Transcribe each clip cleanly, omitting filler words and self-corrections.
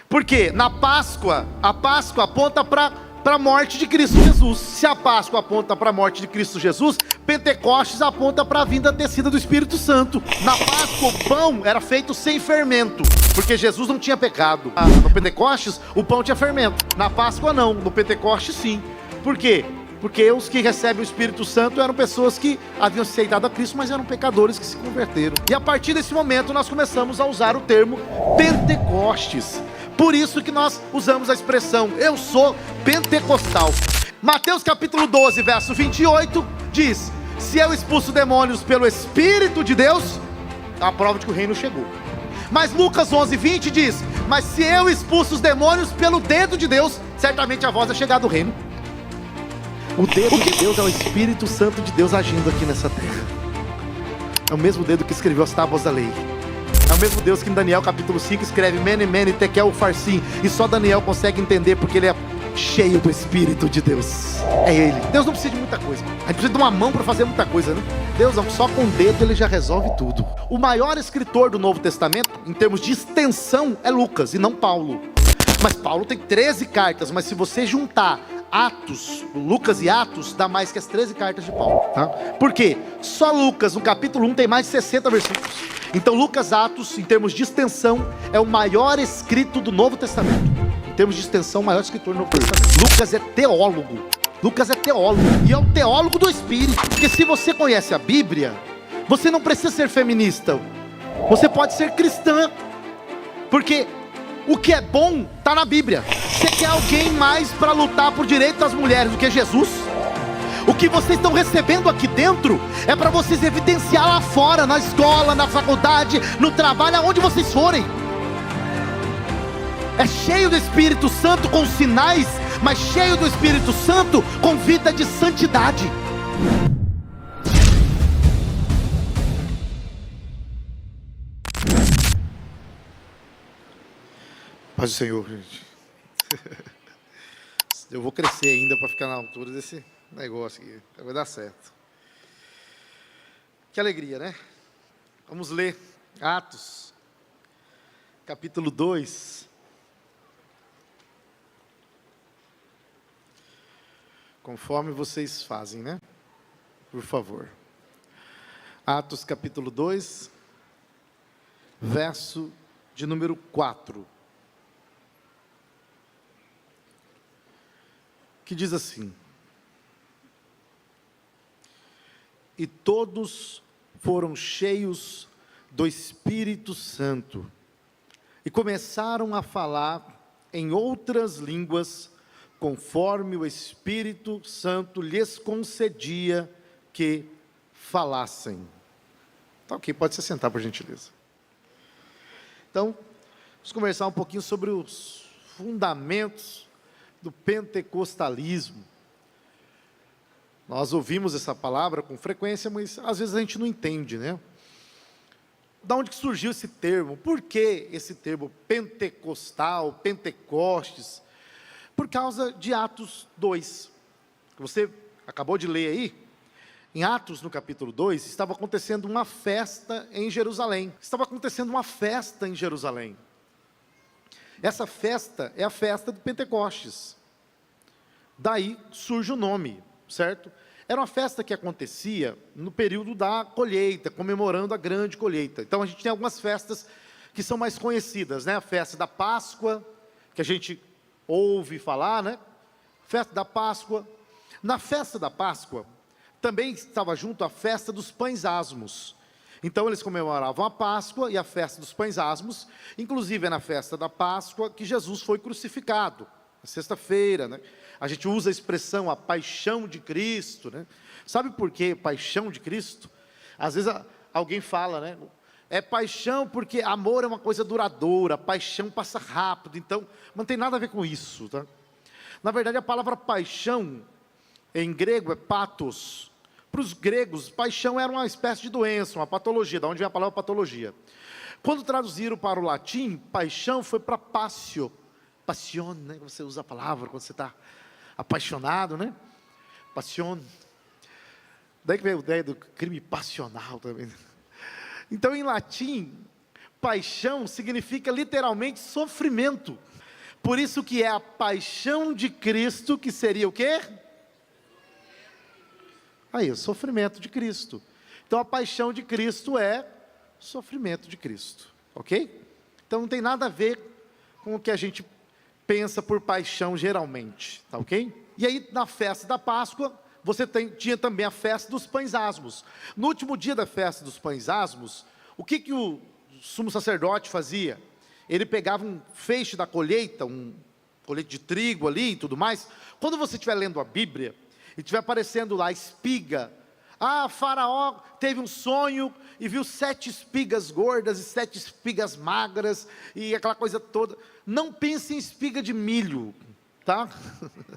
Porque na Páscoa, a Páscoa aponta para a morte de Cristo Jesus. Se a Páscoa aponta para a morte de Cristo Jesus, Pentecostes aponta para a vinda descida do Espírito Santo. Na Páscoa o pão era feito sem fermento, porque Jesus não tinha pecado. No Pentecostes o pão tinha fermento, na Páscoa não, no Pentecostes sim. Por quê? Porque os que recebem o Espírito Santo eram pessoas que haviam aceitado a Cristo, mas eram pecadores que se converteram. E a partir desse momento nós começamos a usar o termo Pentecostes. Por isso que nós usamos a expressão, eu sou pentecostal. Mateus capítulo 12, verso 28, diz: se eu expulso demônios pelo Espírito de Deus, é a prova de que o reino chegou. Mas Lucas 11, 20 diz: mas se eu expulso os demônios pelo dedo de Deus, certamente a voz é chegar do reino. O dedo de Deus é o Espírito Santo de Deus agindo aqui nessa terra. É o mesmo dedo que escreveu as tábuas da lei. É o mesmo Deus que em Daniel capítulo 5 escreve Mene, Mene, Tekel, Farsim. E só Daniel consegue entender porque ele é cheio do Espírito de Deus. É Ele. Deus não precisa de muita coisa. A gente precisa de uma mão para fazer muita coisa, né? Deus não, só com o dedo Ele já resolve tudo. O maior escritor do Novo Testamento, em termos de extensão, é Lucas e não Paulo. Mas Paulo tem 13 cartas, mas se você juntar Atos, Lucas e Atos, dá mais que as 13 cartas de Paulo, tá? Por quê? Só Lucas, no capítulo 1, tem mais de 60 versículos. Então Lucas, Atos, em termos de extensão, é o maior escrito do Novo Testamento. Em termos de extensão, o maior escritor do Novo Testamento. Lucas é teólogo. Lucas é teólogo. E é um teólogo do Espírito. Porque se você conhece a Bíblia, você não precisa ser feminista. Você pode ser cristã. Porque o que é bom está na Bíblia. Você quer alguém mais para lutar por direito das mulheres do que Jesus? O que vocês estão recebendo aqui dentro é para vocês evidenciar lá fora, na escola, na faculdade, no trabalho, aonde vocês forem. É cheio do Espírito Santo com sinais, mas cheio do Espírito Santo com vida de santidade. Paz do Senhor, gente. Eu vou crescer ainda para ficar na altura desse negócio aqui. Vai dar certo. Que alegria, né? Vamos ler Atos, capítulo 2. Conforme vocês fazem, né? Por favor. Atos, capítulo 2, verso de número 4. Que diz assim: e todos foram cheios do Espírito Santo e começaram a falar em outras línguas, conforme o Espírito Santo lhes concedia que falassem. Tá ok, pode se sentar por gentileza. Então, vamos conversar um pouquinho sobre os fundamentos do pentecostalismo. Nós ouvimos essa palavra com frequência, mas às vezes a gente não entende, né? Da onde que surgiu esse termo? Por que esse termo pentecostal, Pentecostes? Por causa de Atos 2, que você acabou de ler aí. Em Atos, no capítulo 2, estava acontecendo uma festa em Jerusalém. Estava acontecendo uma festa em Jerusalém. Essa festa é a festa de Pentecostes. Daí surge o nome, certo? Era uma festa que acontecia no período da colheita, comemorando a grande colheita. Então a gente tem algumas festas que são mais conhecidas, né? A festa da Páscoa, que a gente ouve falar, né? Festa da Páscoa. Na festa da Páscoa, também estava junto a festa dos pães asmos. Então eles comemoravam a Páscoa e a festa dos pães asmos. Inclusive é na festa da Páscoa que Jesus foi crucificado, na sexta-feira, né? A gente usa a expressão a paixão de Cristo, né? Sabe por que paixão de Cristo? Às vezes alguém fala, né? É paixão porque amor é uma coisa duradoura, paixão passa rápido, então não tem nada a ver com isso, tá? Na verdade a palavra paixão em grego é patos. Para os gregos, paixão era uma espécie de doença, uma patologia, da onde vem a palavra patologia. Quando traduziram para o latim, paixão foi para passio, passione, né? Você usa a palavra quando você está apaixonado, né? Passione. Daí que veio a ideia do crime passional também. Então, em latim, Paixão significa literalmente sofrimento. Por isso que é a paixão de Cristo, que seria o quê? Aí, o sofrimento de Cristo. Então a paixão de Cristo é sofrimento de Cristo, ok? Então não tem nada a ver com o que a gente pensa por paixão geralmente, tá ok? E aí na festa da Páscoa, tinha também a festa dos pães asmos. No último dia da festa dos pães asmos, o que o sumo sacerdote fazia? Ele pegava um feixe da colheita, um colheita de trigo ali e tudo mais. Quando você estiver lendo a Bíblia, e estiver aparecendo lá espiga, Faraó teve um sonho e viu 7 espigas gordas e 7 espigas magras, e aquela coisa toda. Não pense em espiga de milho, tá?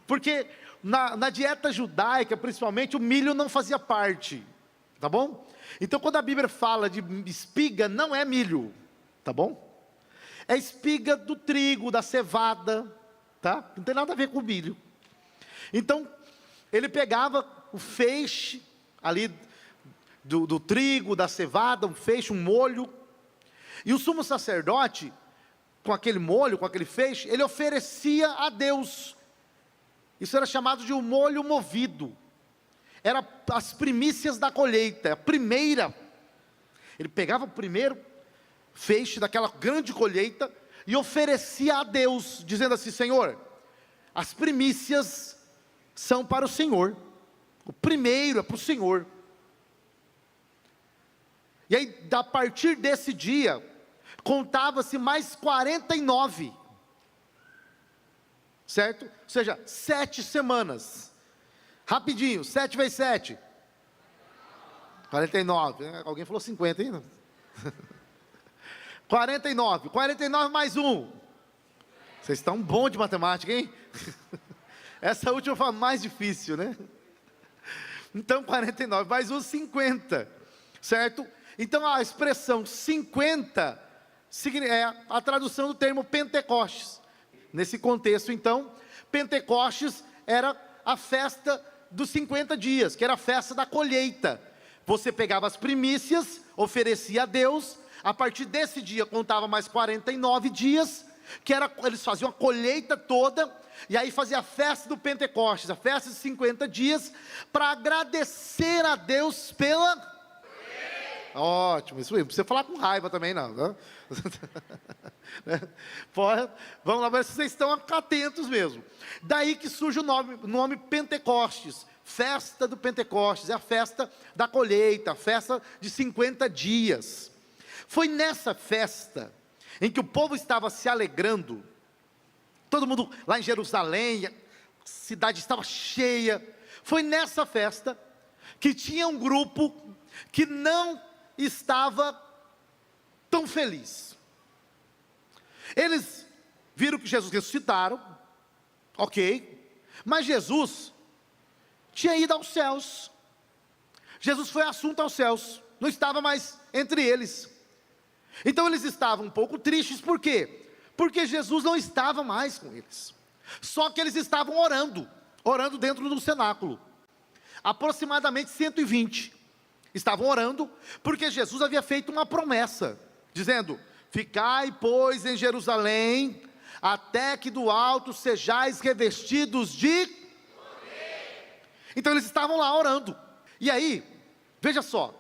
Porque na dieta judaica, principalmente, o milho não fazia parte, tá bom? Então quando a Bíblia fala de espiga, não é milho, tá bom? É espiga do trigo, da cevada, tá? Não tem nada a ver com milho. Então, ele pegava o feixe ali do trigo, da cevada, um feixe, um molho, e o sumo sacerdote, com aquele molho, com aquele feixe, ele oferecia a Deus. Isso era chamado de um molho movido. Era as primícias da colheita, a primeira. Ele pegava o primeiro feixe daquela grande colheita e oferecia a Deus, dizendo assim: Senhor, as primícias são para o Senhor, o primeiro é para o Senhor. E aí, a partir desse dia, contava-se mais 49, certo? Ou seja, 7 semanas, rapidinho, 7 vezes 7, 49, alguém falou 50, hein? 49 mais 1, vocês estão bons de matemática, hein? Essa última foi a mais difícil, né? Então 49 mais 1, 50, certo? Então a expressão 50 é a tradução do termo Pentecostes. Nesse contexto então, Pentecostes era a festa dos 50 dias, que era a festa da colheita. Você pegava as primícias, oferecia a Deus, a partir desse dia contava mais 49 dias, eles faziam a colheita toda, e aí fazia a festa do Pentecostes, a festa de 50 dias, para agradecer a Deus pela... Ótimo, isso aí, não precisa falar com raiva também não, né? Vamos lá, ver se vocês estão atentos mesmo. Daí que surge o nome Pentecostes, festa do Pentecostes, é a festa da colheita, a festa de 50 dias. Foi nessa festa, em que o povo estava se alegrando, todo mundo lá em Jerusalém, a cidade estava cheia. Foi nessa festa, que tinha um grupo, que não estava tão feliz. Eles viram que Jesus ressuscitaram, ok, mas Jesus tinha ido aos céus. Jesus foi assunto aos céus, não estava mais entre eles. Então eles estavam um pouco tristes, por quê? Porque Jesus não estava mais com eles. Só que eles estavam orando dentro do cenáculo. Aproximadamente 120 estavam orando, porque Jesus havia feito uma promessa, dizendo: ficai, pois, em Jerusalém, até que do alto sejais revestidos de poder. Então eles estavam lá orando. E aí, veja só,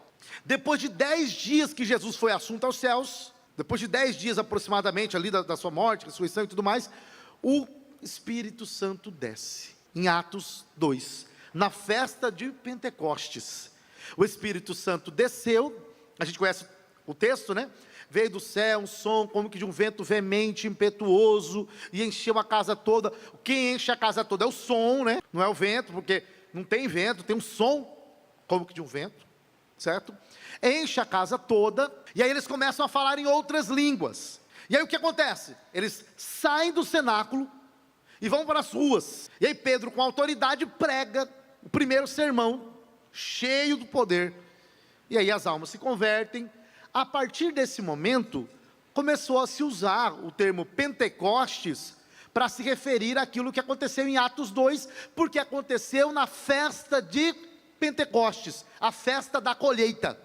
depois de 10 dias que Jesus foi assunto aos céus, depois de 10 dias aproximadamente ali da sua morte, ressurreição e tudo mais, o Espírito Santo desce, em Atos 2, na festa de Pentecostes. O Espírito Santo desceu, a gente conhece o texto, né? Veio do céu um som como que de um vento veemente, impetuoso, e encheu a casa toda. Quem enche a casa toda é o som, né? Não é o vento, porque não tem vento, tem um som como que de um vento, certo? Enche a casa toda, e aí eles começam a falar em outras línguas. E aí o que acontece? Eles saem do cenáculo e vão para as ruas. E aí Pedro, com autoridade, prega o primeiro sermão, cheio do poder. E aí as almas se convertem. A partir desse momento, começou a se usar o termo Pentecostes para se referir àquilo que aconteceu em Atos 2, porque aconteceu na festa de Pentecostes, a festa da colheita.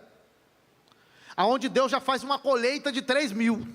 aonde Deus já faz uma colheita de 3.000.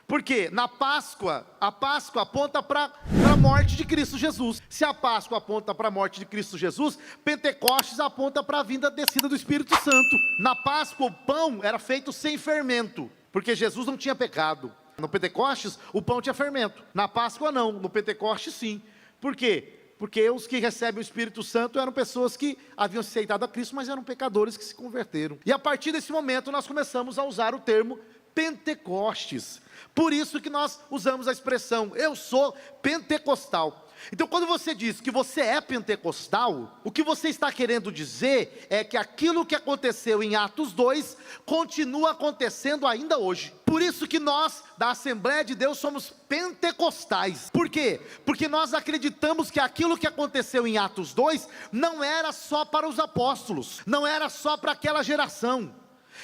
Por quê? Na Páscoa, a Páscoa aponta para a morte de Cristo Jesus. Se a Páscoa aponta para a morte de Cristo Jesus, Pentecostes aponta para a vinda descida do Espírito Santo. Na Páscoa, o pão era feito sem fermento, porque Jesus não tinha pecado. No Pentecostes, o pão tinha fermento. Na Páscoa, não. No Pentecostes, sim. Por quê? Porque os que recebem o Espírito Santo eram pessoas que haviam aceitado a Cristo, mas eram pecadores que se converteram. E a partir desse momento, nós começamos a usar o termo Pentecostes. Por isso que nós usamos a expressão, eu sou pentecostal. Então, quando você diz que você é pentecostal, o que você está querendo dizer é que aquilo que aconteceu em Atos 2 continua acontecendo ainda hoje. Por isso que nós, da Assembleia de Deus, somos pentecostais. Por quê? Porque nós acreditamos que aquilo que aconteceu em Atos 2 não era só para os apóstolos, não era só para aquela geração.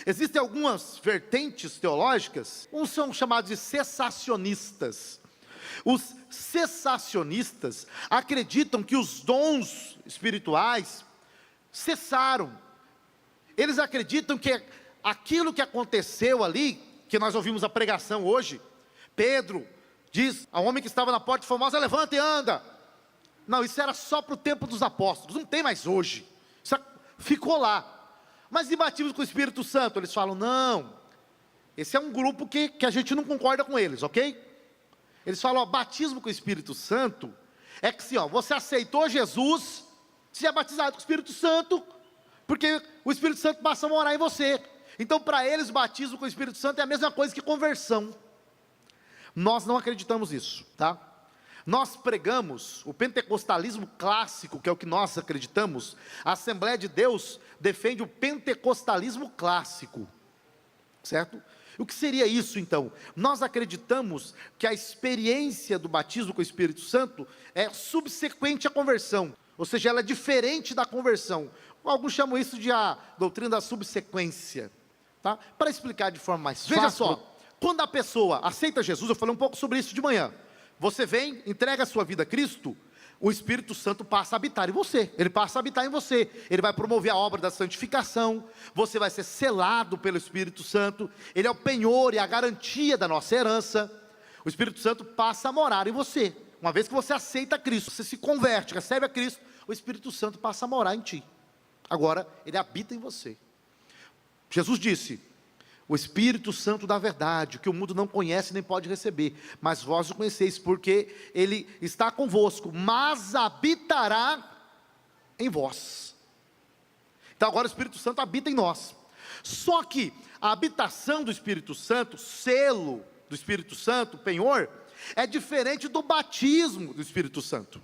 Existem algumas vertentes teológicas, uns são chamados de cessacionistas. Os cessacionistas acreditam que os dons espirituais cessaram. Eles acreditam que aquilo que aconteceu ali, que nós ouvimos a pregação hoje, Pedro diz ao homem que estava na porta de Formosa, levanta e anda. Não, isso era só para o tempo dos apóstolos, não tem mais hoje, isso ficou lá. Mas e batismo com o Espírito Santo? Eles falam, não, esse é um grupo que a gente não concorda com eles, ok? Eles falam, ó, batismo com o Espírito Santo, é que assim, ó, você aceitou Jesus, você é batizado com o Espírito Santo, porque o Espírito Santo passa a morar em você. Então para eles, batismo com o Espírito Santo é a mesma coisa que conversão. Nós não acreditamos nisso, tá? Nós pregamos o pentecostalismo clássico, que é o que nós acreditamos. A Assembleia de Deus defende o pentecostalismo clássico, certo? O que seria isso então? Nós acreditamos que a experiência do batismo com o Espírito Santo é subsequente à conversão, ou seja, ela é diferente da conversão. Alguns chamam isso de a doutrina da subsequência, tá? Para explicar de forma mais fácil, veja só, quando a pessoa aceita Jesus, eu falei um pouco sobre isso de manhã, você vem, entrega a sua vida a Cristo, o Espírito Santo passa a habitar em você, ele passa a habitar em você, ele vai promover a obra da santificação, você vai ser selado pelo Espírito Santo, ele é o penhor e a garantia da nossa herança, o Espírito Santo passa a morar em você, uma vez que você aceita Cristo, você se converte, recebe a Cristo, o Espírito Santo passa a morar em ti, agora ele habita em você. Jesus disse, o Espírito Santo da verdade, que o mundo não conhece nem pode receber, mas vós o conheceis, porque ele está convosco, mas habitará em vós. Então agora o Espírito Santo habita em nós. Só que a habitação do Espírito Santo, selo do Espírito Santo, penhor, é diferente do batismo do Espírito Santo.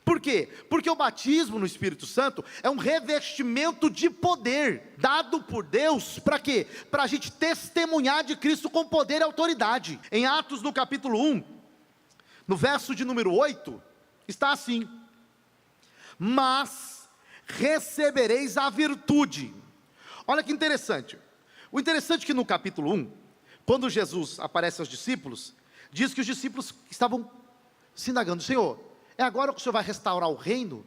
Por quê? Porque o batismo no Espírito Santo é um revestimento de poder, dado por Deus, para quê? Para a gente testemunhar de Cristo com poder e autoridade. Em Atos no capítulo 1, no verso de número 8, está assim, mas recebereis a virtude. Olha que interessante, o interessante é que no capítulo 1, quando Jesus aparece aos discípulos, diz que os discípulos estavam se indagando, Senhor, é agora que o Senhor vai restaurar o reino?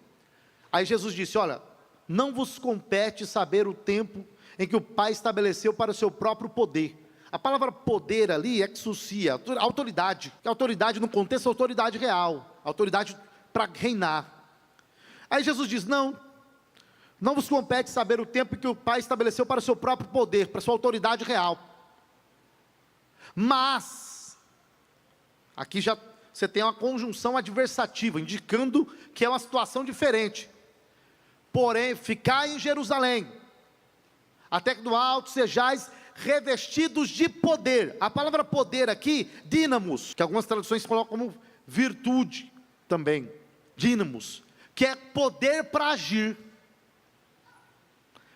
Aí Jesus disse, olha, não vos compete saber o tempo em que o Pai estabeleceu para o seu próprio poder. A palavra poder ali é exousia, autoridade. A autoridade no contexto é autoridade real, autoridade para reinar. Aí Jesus diz, não vos compete saber o tempo em que o Pai estabeleceu para o seu próprio poder, para a sua autoridade real. Mas, aqui já você tem uma conjunção adversativa, indicando que é uma situação diferente. Porém, ficai em Jerusalém, até que do alto sejais revestidos de poder. A palavra poder aqui, dínamos, que algumas traduções colocam como virtude também, dínamos, que é poder para agir.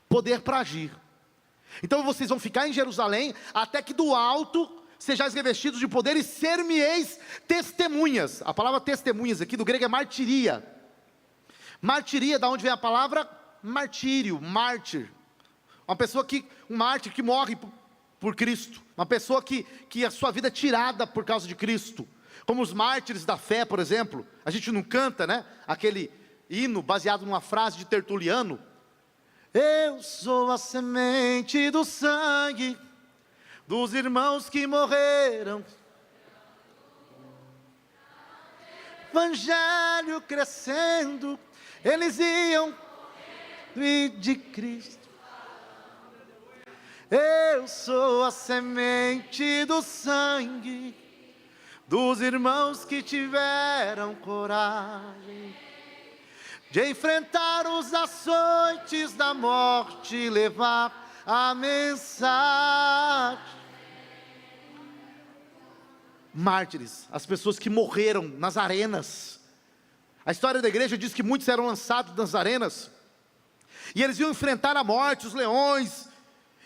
Poder para agir. Então vocês vão ficar em Jerusalém, até que do alto sejais revestidos de poder e ser-me-eis testemunhas. A palavra testemunhas aqui do grego é martiria. Martiria, da onde vem a palavra martírio, mártir. Um mártir que morre por Cristo. Uma pessoa que a sua vida é tirada por causa de Cristo. Como os mártires da fé, por exemplo. A gente não canta, né? Aquele hino baseado numa frase de Tertuliano. Eu sou a semente do sangue dos irmãos que morreram. Evangelho crescendo, eles iam e de Cristo. Eu sou a semente do sangue dos irmãos que tiveram coragem de enfrentar os açoites da morte e levar a mensagem. Mártires, as pessoas que morreram nas arenas. A história da igreja diz que muitos eram lançados nas arenas, e eles iam enfrentar a morte, os leões,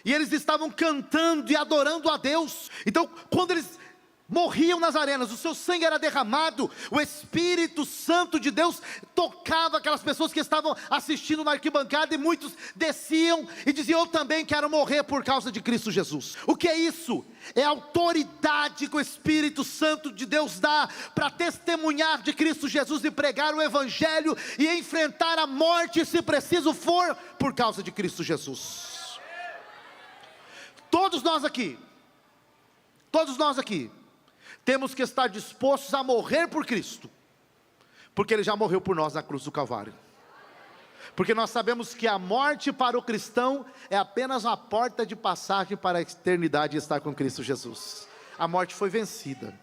e eles estavam cantando e adorando a Deus. Então, quando eles morriam nas arenas, o seu sangue era derramado, o Espírito Santo de Deus tocava aquelas pessoas que estavam assistindo na arquibancada, e muitos desciam e diziam: eu também quero morrer por causa de Cristo Jesus. O que é isso? É a autoridade que o Espírito Santo de Deus dá para testemunhar de Cristo Jesus e pregar o Evangelho e enfrentar a morte, se preciso for, por causa de Cristo Jesus. Todos nós aqui temos que estar dispostos a morrer por Cristo, porque Ele já morreu por nós na cruz do Calvário. Porque nós sabemos que a morte para o cristão é apenas uma porta de passagem para a eternidade e estar com Cristo Jesus. A morte foi vencida.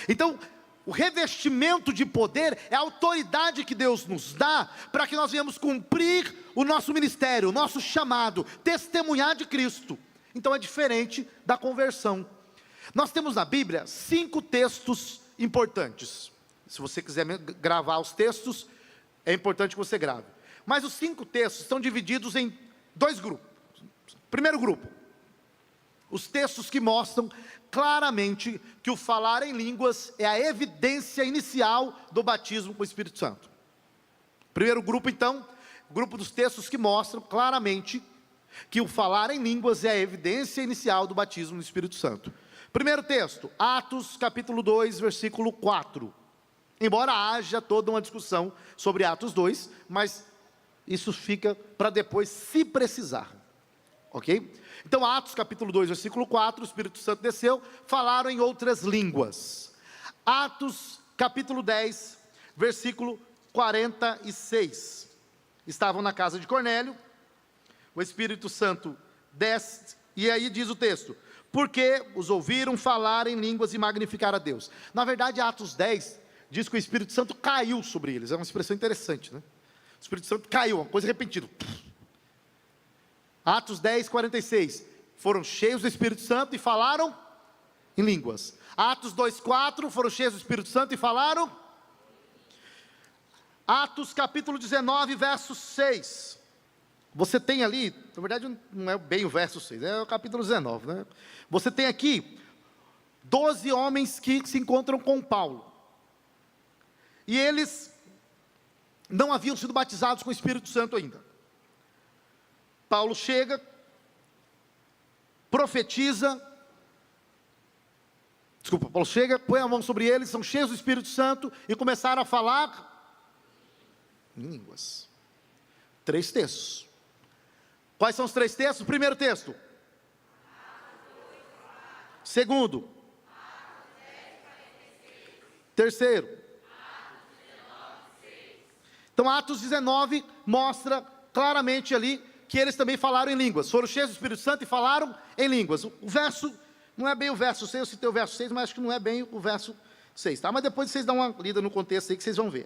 Então, o revestimento de poder é a autoridade que Deus nos dá para que nós venhamos cumprir o nosso ministério, o nosso chamado, testemunhar de Cristo. Então é diferente da conversão. Nós temos na Bíblia 5 textos importantes. Se você quiser gravar os textos, é importante que você grave. Mas os 5 textos estão divididos em 2 grupos. Primeiro grupo, os textos que mostram claramente que o falar em línguas é a evidência inicial do batismo com o Espírito Santo. Primeiro grupo, então, o grupo dos textos que mostram claramente que o falar em línguas é a evidência inicial do batismo no Espírito Santo. Primeiro texto, Atos capítulo 2, versículo 4. Embora haja toda uma discussão sobre Atos 2, mas isso fica para depois, se precisar. Ok? Então, Atos capítulo 2, versículo 4, o Espírito Santo desceu, falaram em outras línguas. Atos capítulo 10, versículo 46. Estavam na casa de Cornélio, o Espírito Santo desce, e aí diz o texto: porque os ouviram falar em línguas e magnificar a Deus. Na verdade, Atos 10 diz que o Espírito Santo caiu sobre eles. É uma expressão interessante, né? O Espírito Santo caiu, uma coisa repentina. Atos 10, 46. Foram cheios do Espírito Santo e falaram em línguas. Atos 2, 4. Foram cheios do Espírito Santo e falaram. Atos capítulo 19, verso 6. Você tem ali, na verdade não é bem o verso 6, é o capítulo 19, né? Você tem aqui 12 homens que se encontram com Paulo. E eles não haviam sido batizados com o Espírito Santo ainda. Paulo chega, profetiza, Paulo chega, põe a mão sobre eles, são cheios do Espírito Santo e começaram a falar em línguas. 3 textos. Quais são os 3 textos? O primeiro texto. Segundo. Terceiro. Então Atos 19 mostra claramente ali que eles também falaram em línguas. Foram cheios do Espírito Santo e falaram em línguas. O verso, não é bem o verso 6, eu citei o verso 6, mas acho que não é bem o verso 6, tá? Mas depois vocês dão uma lida no contexto aí que vocês vão ver.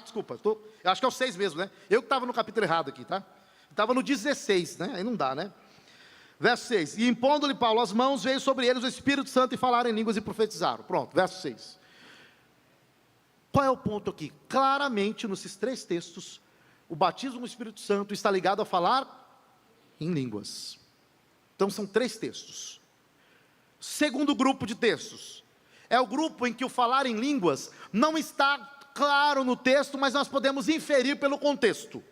Desculpa, eu acho que é o 6 mesmo, né? Eu que estava no capítulo errado aqui, tá? Estava no 16, né? Aí não dá, né? Verso 6. E impondo-lhe Paulo as mãos, veio sobre eles o Espírito Santo e falaram em línguas e profetizaram. Pronto, verso 6. Qual é o ponto aqui? Claramente, nesses 3 textos, o batismo no Espírito Santo está ligado a falar em línguas. Então são 3 textos. Segundo grupo de textos, é o grupo em que o falar em línguas não está claro no texto, mas nós podemos inferir pelo contexto.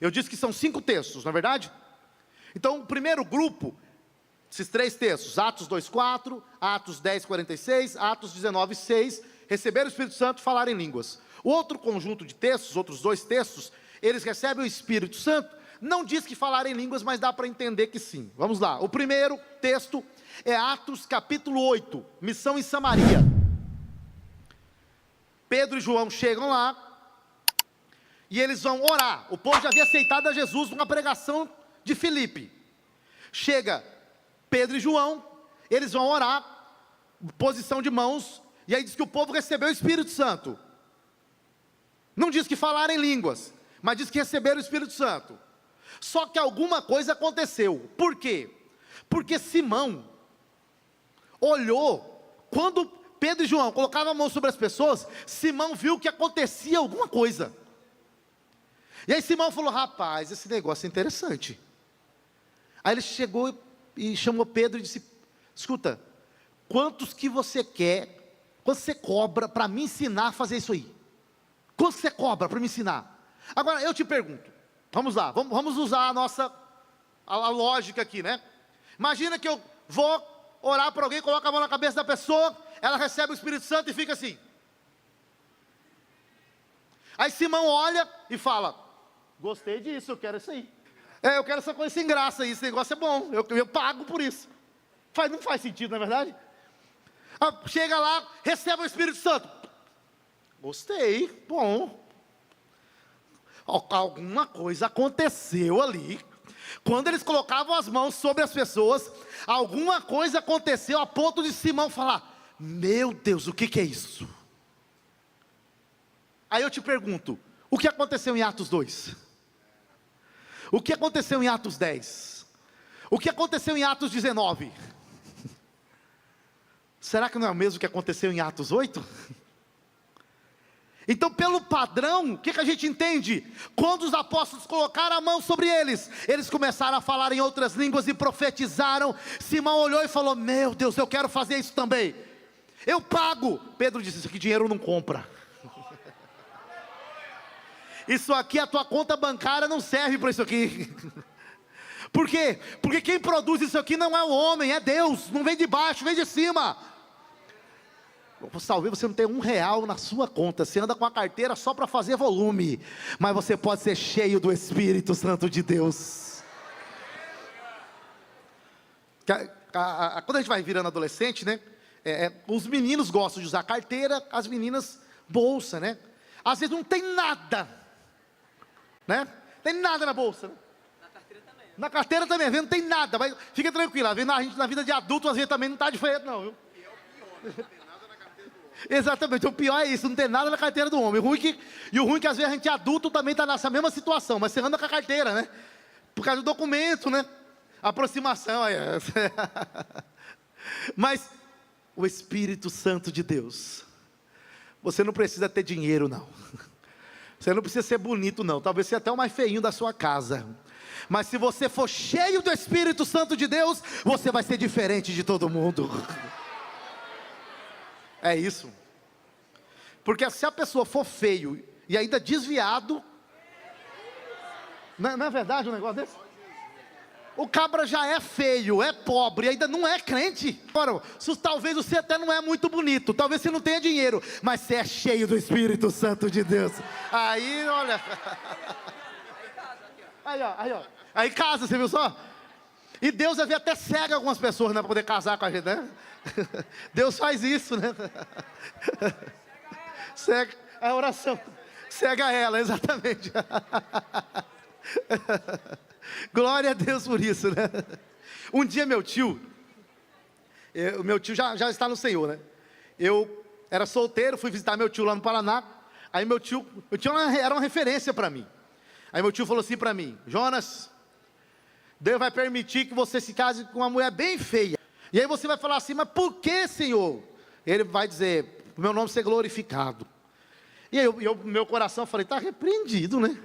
Eu disse que são 5 textos, não é verdade? Então o primeiro grupo, esses 3 textos, Atos 2,4, Atos 10, 46, Atos 19, 6, receberam o Espírito Santo e falaram em línguas. O outro conjunto de textos, outros 2 textos, eles recebem o Espírito Santo, não diz que falar em línguas, mas dá para entender que sim. Vamos lá, o primeiro texto é Atos capítulo 8, missão em Samaria. Pedro e João chegam lá, e eles vão orar. O povo já havia aceitado a Jesus numa pregação de Filipe. Chega Pedro e João, eles vão orar, posição de mãos, e aí diz que o povo recebeu o Espírito Santo. Não diz que falaram em línguas, mas diz que receberam o Espírito Santo. Só que alguma coisa aconteceu. Por quê? Porque Simão olhou, quando Pedro e João colocavam a mão sobre as pessoas, Simão viu que acontecia alguma coisa. E aí Simão falou: rapaz, esse negócio é interessante. Aí ele chegou e chamou Pedro e disse: escuta, quantos que você quer, quanto você cobra para me ensinar a fazer isso aí? Quanto você cobra para me ensinar? Agora eu te pergunto, vamos lá, vamos usar a lógica aqui, né? Imagina que eu vou orar para alguém, coloco a mão na cabeça da pessoa, ela recebe o Espírito Santo e fica assim. Aí Simão olha e fala: gostei disso, eu quero isso aí. Eu quero essa coisa sem graça aí, esse negócio é bom, eu pago por isso. Não faz sentido, não é verdade? Chega lá, recebe o Espírito Santo. Gostei, bom. Alguma coisa aconteceu ali. Quando eles colocavam as mãos sobre as pessoas, alguma coisa aconteceu a ponto de Simão falar: meu Deus, o que é isso? Aí eu te pergunto, o que aconteceu em Atos 2? O que aconteceu em Atos 10? O que aconteceu em Atos 19? Será que não é o mesmo que aconteceu em Atos 8? Então, pelo padrão, o que a gente entende? Quando os apóstolos colocaram a mão sobre eles, eles começaram a falar em outras línguas e profetizaram. Simão olhou e falou: meu Deus, eu quero fazer isso também, eu pago. Pedro disse: isso aqui dinheiro não compra. Isso aqui, a tua conta bancária não serve para isso aqui. Por quê? Porque quem produz isso aqui não é o homem, é Deus. Não vem de baixo, vem de cima. Talvez você não tenha R$1 na sua conta, você anda com a carteira só para fazer volume, mas você pode ser cheio do Espírito Santo de Deus. Quando a gente vai virando adolescente, né? Os meninos gostam de usar carteira, as meninas bolsa, né? Às vezes não tem nada, né? Tem nada na bolsa, né? Na carteira também, às vezes não tem nada, mas fica tranquilo, às vezes a gente na vida de adulto, às vezes também não está diferente não, viu? Exatamente, o pior é isso, não tem nada na carteira do homem. E o ruim é que às vezes a gente adulto também está nessa mesma situação, mas você anda com a carteira, né? Por causa do documento, né? Aproximação. Mas o Espírito Santo de Deus, você não precisa ter dinheiro não. Você não precisa ser bonito não, talvez seja até o mais feinho da sua casa. Mas se você for cheio do Espírito Santo de Deus, você vai ser diferente de todo mundo. É isso. Porque se a pessoa for feio e ainda desviado, não é verdade um negócio desse? O cabra já é feio, é pobre, ainda não é crente. Agora, talvez você até não é muito bonito, talvez você não tenha dinheiro, mas você é cheio do Espírito Santo de Deus. Aí, olha. Aí casa, você viu só? E Deus às vezes até cega algumas pessoas, né, para poder casar com a gente, né? Deus faz isso, né? Cega a oração, cega ela, exatamente. Glória a Deus por isso, né? Um dia meu tio já está no Senhor, né? Eu era solteiro, fui visitar meu tio lá no Paraná. Aí meu tio era uma referência para mim. Aí meu tio falou assim para mim: Jonas, Deus vai permitir que você se case com uma mulher bem feia. E aí você vai falar assim: mas por que, Senhor? Ele vai dizer: o meu nome ser glorificado. E aí meu coração, eu falei: está repreendido, né?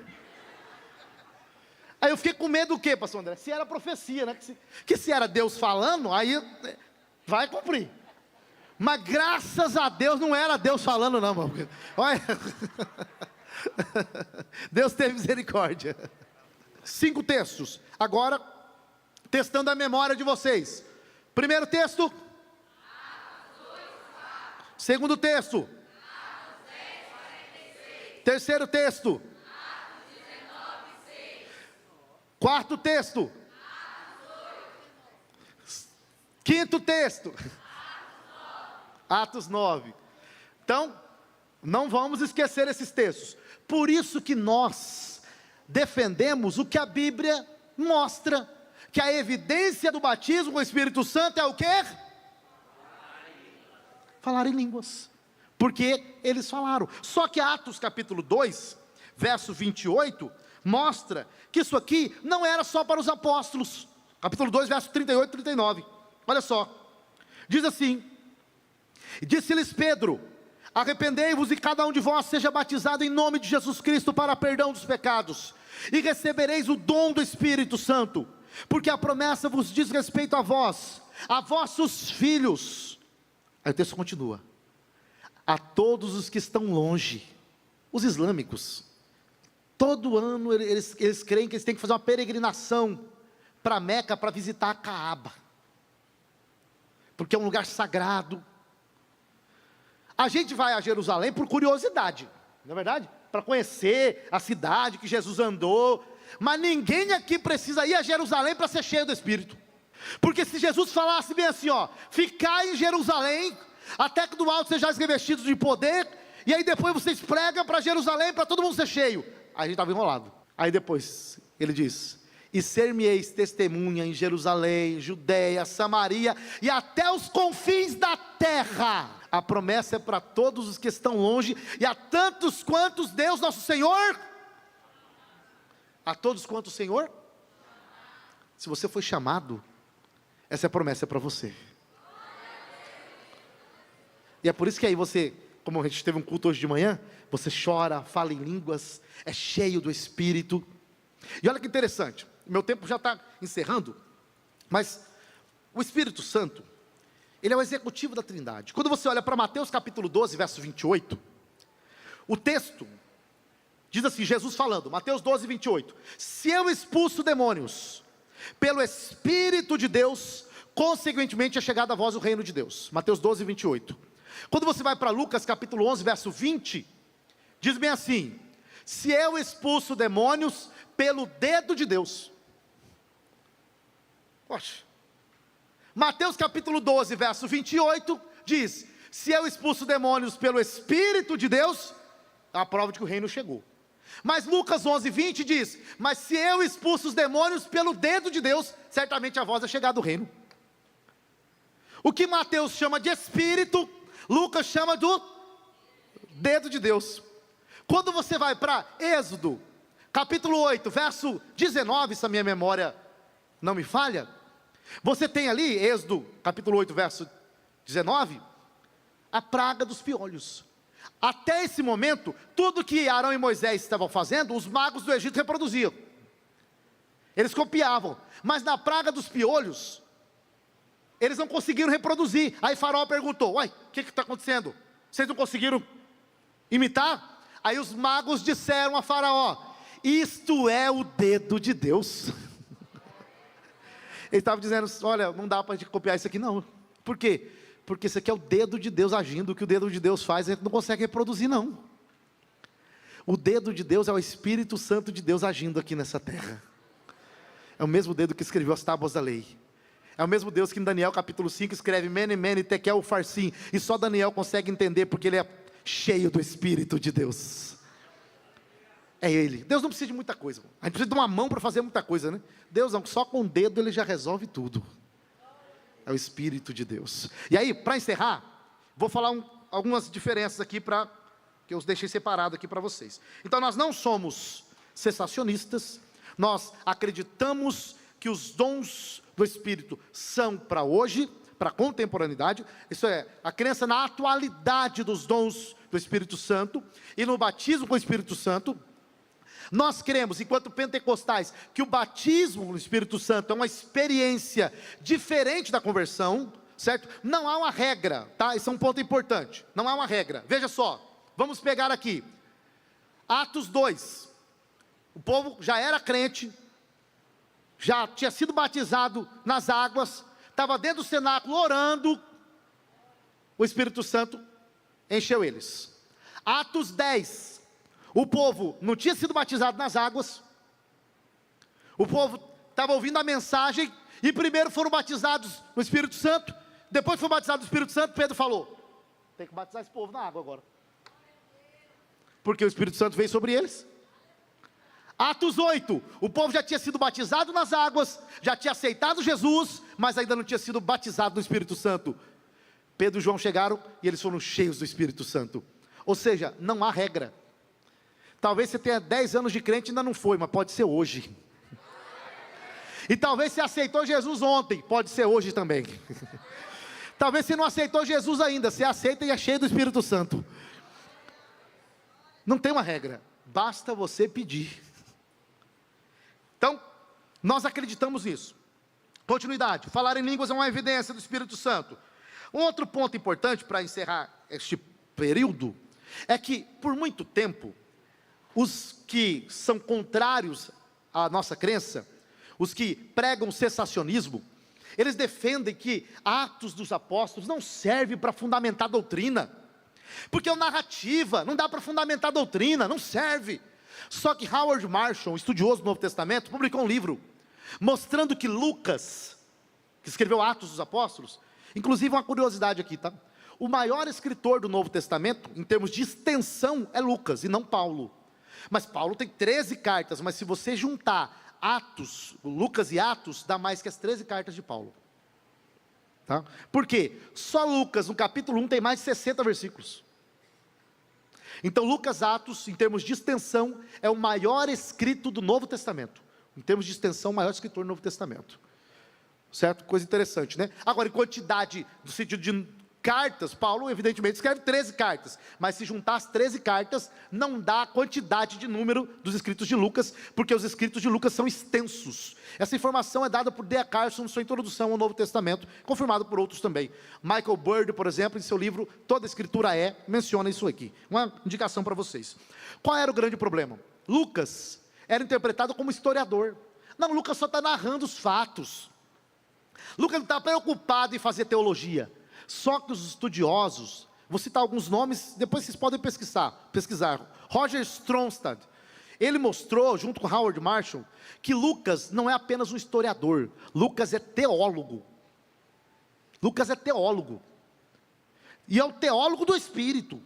Aí eu fiquei com medo do quê, pastor André? Se era profecia, né? Que se era Deus falando, aí vai cumprir. Mas graças a Deus não era Deus falando não, mano. Olha. Deus teve misericórdia. 5 textos. Agora, testando a memória de vocês. Primeiro texto. Segundo texto. Terceiro texto. Quarto texto. Quinto texto. Atos 9. Então, não vamos esquecer esses textos. Por isso que nós defendemos o que a Bíblia mostra, que a evidência do batismo com o Espírito Santo é o quê? Falar em línguas. Porque eles falaram. Só que Atos capítulo 2, verso 28, mostra que isso aqui não era só para os apóstolos. Capítulo 2, verso 38 e 39. Olha só. Diz assim: disse-lhes Pedro: arrependei-vos e cada um de vós seja batizado em nome de Jesus Cristo para perdão dos pecados, e recebereis o dom do Espírito Santo, porque a promessa vos diz respeito a vós, a vossos filhos. Aí o texto continua: a todos os que estão longe. Os islâmicos, todo ano eles creem que eles têm que fazer uma peregrinação para Meca para visitar a Caaba, porque é um lugar sagrado. A gente vai a Jerusalém por curiosidade, não é verdade? Para conhecer a cidade que Jesus andou. Mas ninguém aqui precisa ir a Jerusalém para ser cheio do Espírito. Porque se Jesus falasse bem assim, ó: ficai em Jerusalém, até que do alto sejais revestidos de poder, e aí depois vocês pregam para Jerusalém, para todo mundo ser cheio. Aí a gente estava enrolado. Aí depois, ele diz: e ser-me-eis testemunha em Jerusalém, Judeia, Samaria, e até os confins da terra. A promessa é para todos os que estão longe, e a tantos quantos Deus nosso Senhor, a todos quantos o Senhor, se você foi chamado, essa promessa é para você. E é por isso que aí você, como a gente teve um culto hoje de manhã, você chora, fala em línguas, é cheio do Espírito. E olha que interessante, meu tempo já está encerrando, mas o Espírito Santo, ele é o executivo da Trindade. Quando você olha para Mateus capítulo 12, verso 28, o texto diz assim, Jesus falando, Mateus 12, 28, se eu expulso demônios pelo Espírito de Deus, consequentemente é chegado a vós o reino de Deus. Mateus 12, 28. Quando você vai para Lucas capítulo 11, verso 20, diz bem assim, se eu expulso demônios pelo dedo de Deus. Poxa. Mateus capítulo 12, verso 28, diz, se eu expulso demônios pelo Espírito de Deus, é a prova de que o reino chegou. Mas Lucas 11, 20 diz, mas se eu expulso os demônios pelo dedo de Deus, certamente a vós é chegado o reino. O que Mateus chama de Espírito, Lucas chama do dedo de Deus. Quando você vai para Êxodo, capítulo 8, verso 19, se a minha memória não me falha, você tem ali, Êxodo, capítulo 8, verso 19, a praga dos piolhos. Até esse momento, tudo que Arão e Moisés estavam fazendo, os magos do Egito reproduziam. Eles copiavam, mas na praga dos piolhos, eles não conseguiram reproduzir. Aí Faraó perguntou, uai, o que está acontecendo? Vocês não conseguiram imitar? Aí os magos disseram a Faraó, isto é o dedo de Deus. Ele estava dizendo, olha, não dá para a gente copiar isso aqui não. Por quê? Porque isso aqui é o dedo de Deus agindo. O que o dedo de Deus faz, a gente não consegue reproduzir não. O dedo de Deus é o Espírito Santo de Deus agindo aqui nessa terra. É o mesmo dedo que escreveu as tábuas da lei. É o mesmo Deus que em Daniel capítulo 5 escreve Mene, Mene, Tekel, Farsim. E só Daniel consegue entender porque ele é cheio do Espírito de Deus. É Ele. Deus não precisa de muita coisa. A gente precisa de uma mão para fazer muita coisa, né? Deus não, só com o dedo Ele já resolve tudo. É o Espírito de Deus. E aí, para encerrar, vou falar algumas diferenças aqui que eu deixei separado aqui para vocês. Então nós não somos cessacionistas, nós acreditamos que os dons do Espírito são para hoje, para a contemporaneidade, isso é, a crença na atualidade dos dons do Espírito Santo, e no batismo com o Espírito Santo. Nós cremos, enquanto pentecostais, que o batismo no Espírito Santo é uma experiência diferente da conversão, certo? Não há uma regra, tá? Isso é um ponto importante, não há uma regra. Veja só, vamos pegar aqui, Atos 2, o povo já era crente, já tinha sido batizado nas águas, estava dentro do cenáculo orando, o Espírito Santo encheu eles. Atos 10, o povo não tinha sido batizado nas águas, O povo estava ouvindo a mensagem e primeiro foram batizados no Espírito Santo. Depois foi batizado no Espírito Santo, Pedro falou: tem que batizar esse povo na água agora, porque o Espírito Santo veio sobre eles. Atos 8, o povo já tinha sido batizado nas águas, já tinha aceitado Jesus, mas ainda não tinha sido batizado no Espírito Santo. Pedro e João chegaram e eles foram cheios do Espírito Santo. Ou seja, não há regra. Talvez você tenha 10 anos de crente e ainda não foi, mas pode ser hoje. E talvez você aceitou Jesus ontem, pode ser hoje também. Talvez você não aceitou Jesus ainda, você aceita e é cheio do Espírito Santo. Não tem uma regra, basta você pedir. Então, nós acreditamos nisso. Continuidade, falar em línguas é uma evidência do Espírito Santo. Um outro ponto importante para encerrar este período, é que por muito tempo, os que são contrários à nossa crença, os que pregam cessacionismo, eles defendem que Atos dos Apóstolos não serve para fundamentar doutrina, porque é narrativa, não dá para fundamentar doutrina, não serve. Só que Howard Marshall, um estudioso do Novo Testamento, publicou um livro, mostrando que Lucas, que escreveu Atos dos Apóstolos, inclusive uma curiosidade aqui, tá? O maior escritor do Novo Testamento, em termos de extensão, é Lucas, e não Paulo. Mas Paulo tem 13 cartas, mas se você juntar Atos, Lucas e Atos, dá mais que as 13 cartas de Paulo. Tá? Por quê? Só Lucas, no capítulo 1, tem mais de 60 versículos. Então Lucas, Atos, em termos de extensão, é o maior escrito do Novo Testamento. Em termos de extensão, o maior escritor do Novo Testamento. Certo? Coisa interessante, né? Agora, em quantidade, no sentido de cartas, Paulo evidentemente escreve 13 cartas, mas se juntar as 13 cartas, não dá a quantidade de número dos escritos de Lucas, porque os escritos de Lucas são extensos. Essa informação é dada por D.A. Carson em sua introdução ao Novo Testamento, confirmado por outros também. Michael Bird, por exemplo, em seu livro Toda a Escritura é, menciona isso aqui. Uma indicação para vocês. Qual era o grande problema? Lucas era interpretado como historiador. Não, Lucas só está narrando os fatos. Lucas não está preocupado em fazer teologia. Só que os estudiosos, vou citar alguns nomes, depois vocês podem pesquisar. Roger Stronstad, ele mostrou, junto com Howard Marshall, que Lucas não é apenas um historiador, Lucas é teólogo. Lucas é teólogo. E é o teólogo do Espírito.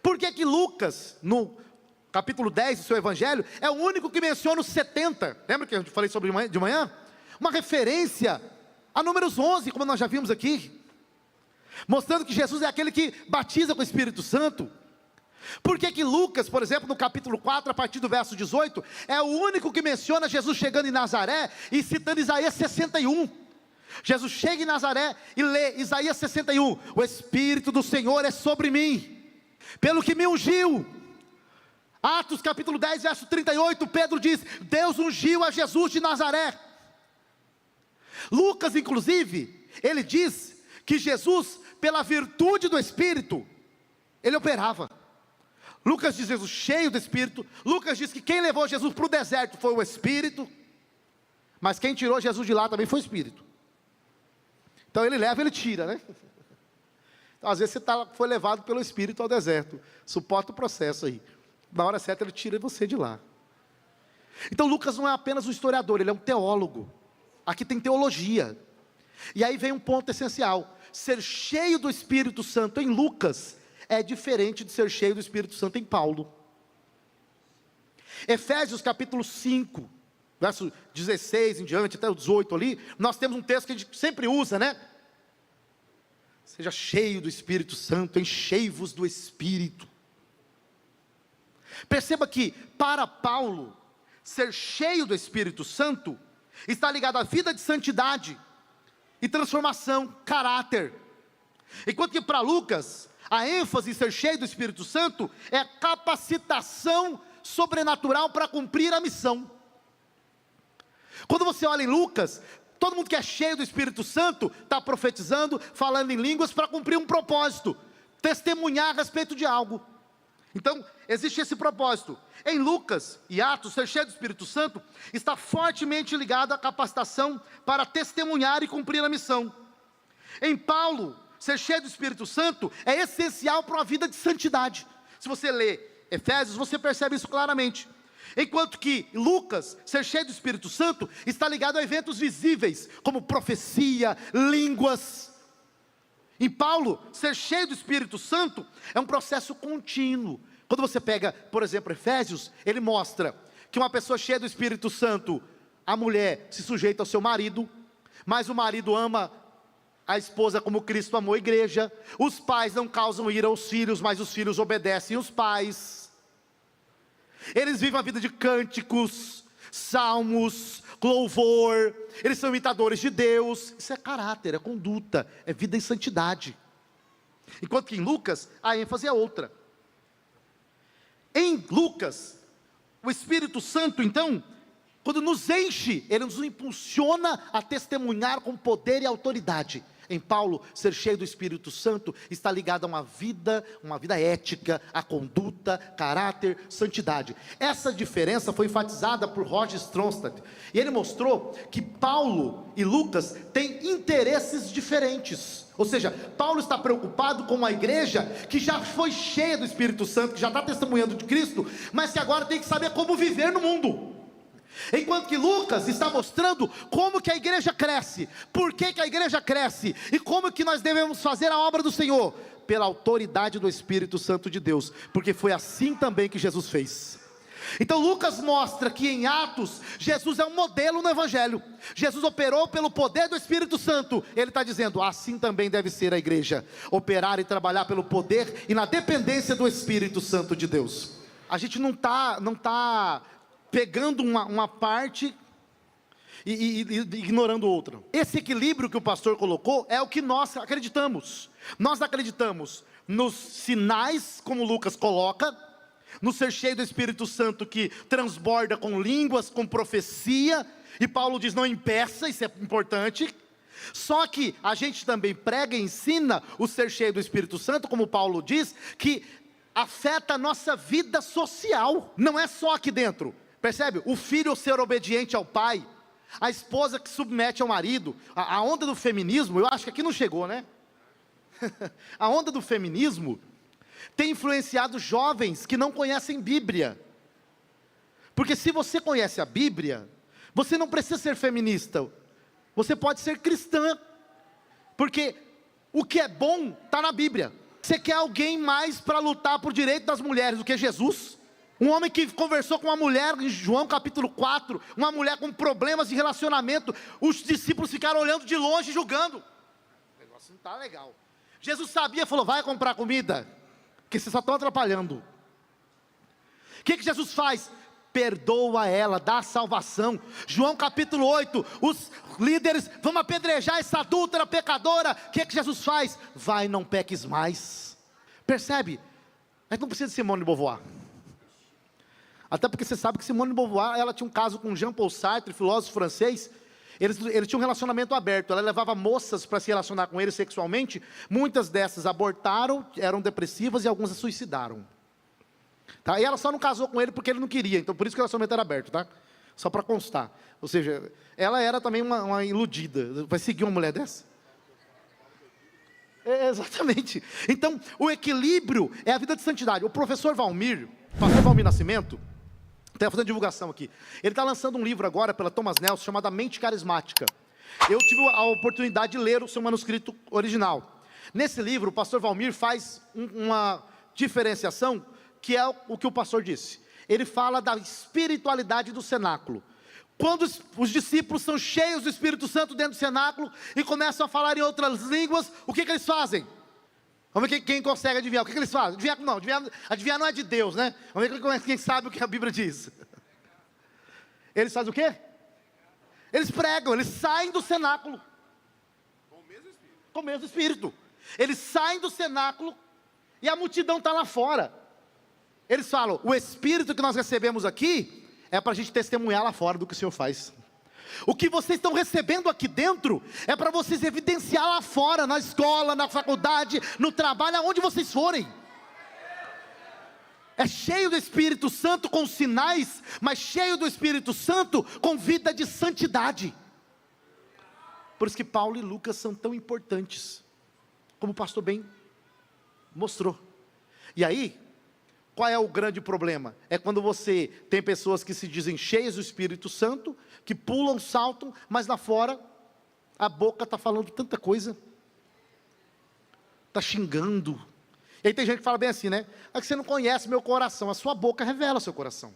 Por que que Lucas, no capítulo 10 do seu evangelho, é o único que menciona os 70? Lembra que eu falei sobre de manhã? Uma referência a números 11, como nós já vimos aqui. Mostrando que Jesus é aquele que batiza com o Espírito Santo. Por que que Lucas, por exemplo, no capítulo 4, a partir do verso 18, é o único que menciona Jesus chegando em Nazaré e citando Isaías 61. Jesus chega em Nazaré e lê Isaías 61, o Espírito do Senhor é sobre mim, pelo que me ungiu. Atos capítulo 10, verso 38, Pedro diz, Deus ungiu a Jesus de Nazaré. Lucas, inclusive, ele diz que Jesus, pela virtude do Espírito, ele operava. Lucas diz Jesus cheio do Espírito. Lucas diz que quem levou Jesus para o deserto foi o Espírito, mas quem tirou Jesus de lá também foi o Espírito. Então ele leva, ele tira, né? Então, às vezes você foi levado pelo Espírito ao deserto, suporta o processo aí, na hora certa ele tira você de lá. Então Lucas não é apenas um historiador, ele é um teólogo. Aqui tem teologia. E aí vem um ponto essencial: ser cheio do Espírito Santo em Lucas é diferente de ser cheio do Espírito Santo em Paulo. Efésios capítulo 5, verso 16 em diante, até o 18 ali, nós temos um texto que a gente sempre usa, né? Seja cheio do Espírito Santo, enchei-vos do Espírito. Perceba que, para Paulo, ser cheio do Espírito Santo está ligado à vida de santidade e transformação, caráter. Enquanto que para Lucas, a ênfase em ser cheio do Espírito Santo é a capacitação sobrenatural para cumprir a missão. Quando você olha em Lucas, todo mundo que é cheio do Espírito Santo está profetizando, falando em línguas para cumprir um propósito, testemunhar a respeito de algo. Então, existe esse propósito. Em Lucas e Atos, ser cheio do Espírito Santo está fortemente ligado à capacitação para testemunhar e cumprir a missão. Em Paulo, ser cheio do Espírito Santo é essencial para uma vida de santidade. Se você lê Efésios, você percebe isso claramente. Enquanto que Lucas, ser cheio do Espírito Santo, está ligado a eventos visíveis, como profecia, línguas. Em Paulo, ser cheio do Espírito Santo é um processo contínuo. Quando você pega, por exemplo, Efésios, ele mostra que uma pessoa cheia do Espírito Santo, a mulher se sujeita ao seu marido, mas o marido ama a esposa como Cristo amou a igreja. Os pais não causam ira aos filhos, mas os filhos obedecem os pais. Eles vivem a vida de cânticos, salmos, louvor. Eles são imitadores de Deus. Isso é caráter, é conduta, é vida em santidade. Enquanto que em Lucas, a ênfase é outra. Em Lucas, o Espírito Santo, então, quando nos enche, ele nos impulsiona a testemunhar com poder e autoridade. Em Paulo, ser cheio do Espírito Santo está ligado a uma vida ética, a conduta, caráter, santidade. Essa diferença foi enfatizada por Roger Stronstadt, e ele mostrou que Paulo e Lucas têm interesses diferentes. Ou seja, Paulo está preocupado com uma igreja que já foi cheia do Espírito Santo, que já está testemunhando de Cristo, mas que agora tem que saber como viver no mundo. Enquanto que Lucas está mostrando como que a igreja cresce, por que a igreja cresce, e como que nós devemos fazer a obra do Senhor, pela autoridade do Espírito Santo de Deus, porque foi assim também que Jesus fez. Então Lucas mostra que em Atos, Jesus é um modelo no Evangelho. Jesus operou pelo poder do Espírito Santo. Ele está dizendo, assim também deve ser a igreja, operar e trabalhar pelo poder e na dependência do Espírito Santo de Deus. A gente não está pegando uma parte e ignorando outra. Esse equilíbrio que o pastor colocou é o que nós acreditamos. Nós acreditamos nos sinais, como Lucas coloca, no ser cheio do Espírito Santo que transborda com línguas, com profecia, e Paulo diz, não impeça, isso é importante. Só que a gente também prega e ensina o ser cheio do Espírito Santo, como Paulo diz, que afeta a nossa vida social, não é só aqui dentro. Percebe? O filho ser obediente ao pai, a esposa que submete ao marido. A onda do feminismo, eu acho que aqui não chegou, né? A onda do feminismo tem influenciado jovens que não conhecem Bíblia. Porque se você conhece a Bíblia, você não precisa ser feminista, você pode ser cristã. Porque o que é bom está na Bíblia. Você quer alguém mais para lutar por direito das mulheres do que Jesus? Um homem que conversou com uma mulher em João capítulo 4, uma mulher com problemas de relacionamento, os discípulos ficaram olhando de longe, julgando. O negócio não está legal. Jesus sabia, falou, vai comprar comida, porque vocês só estão atrapalhando. O que Jesus faz? Perdoa ela, dá salvação. João capítulo 8, os líderes, vamos apedrejar essa adúltera pecadora. O que Jesus faz? Vai, não peques mais. Percebe? A gente não precisa de Simone de Beauvoir. Até porque você sabe que Simone de Beauvoir, ela tinha um caso com Jean-Paul Sartre, filósofo francês. Eles tinham um relacionamento aberto. Ela levava moças para se relacionar com ele sexualmente. Muitas dessas abortaram, eram depressivas e algumas se suicidaram. Tá? E ela só não casou com ele porque ele não queria. Então por isso que o relacionamento era aberto, tá? Só para constar. Ou seja, ela era também uma iludida. Vai seguir uma mulher dessa? Exatamente. Então o equilíbrio é a vida de santidade. O pastor Valmir Nascimento, estou fazendo divulgação aqui, ele está lançando um livro agora pela Thomas Nelson, chamado A Mente Carismática. Eu tive a oportunidade de ler o seu manuscrito original. Nesse livro, o pastor Valmir faz uma diferenciação, que é o que o pastor disse. Ele fala da espiritualidade do cenáculo. Quando os discípulos são cheios do Espírito Santo dentro do cenáculo, e começam a falar em outras línguas, o que eles fazem? Vamos ver quem consegue adivinhar. O que eles fazem? Adivinhar não é de Deus, né? Vamos ver quem sabe o que a Bíblia diz. Eles fazem o quê? Eles pregam, eles saem do cenáculo. Com o mesmo Espírito. Com o mesmo Espírito. Eles saem do cenáculo e a multidão está lá fora. Eles falam, o Espírito que nós recebemos aqui é para a gente testemunhar lá fora do que o Senhor faz. O que vocês estão recebendo aqui dentro é para vocês evidenciar lá fora, na escola, na faculdade, no trabalho, aonde vocês forem. É cheio do Espírito Santo com sinais, mas cheio do Espírito Santo com vida de santidade. Por isso que Paulo e Lucas são tão importantes, como o pastor bem mostrou. E aí, Qual é o grande problema? É quando você tem pessoas que se dizem cheias do Espírito Santo, que pulam, saltam, mas lá fora a boca está falando tanta coisa, está xingando. E aí tem gente que fala bem assim, né? É que você não conhece meu coração, a sua boca revela o seu coração.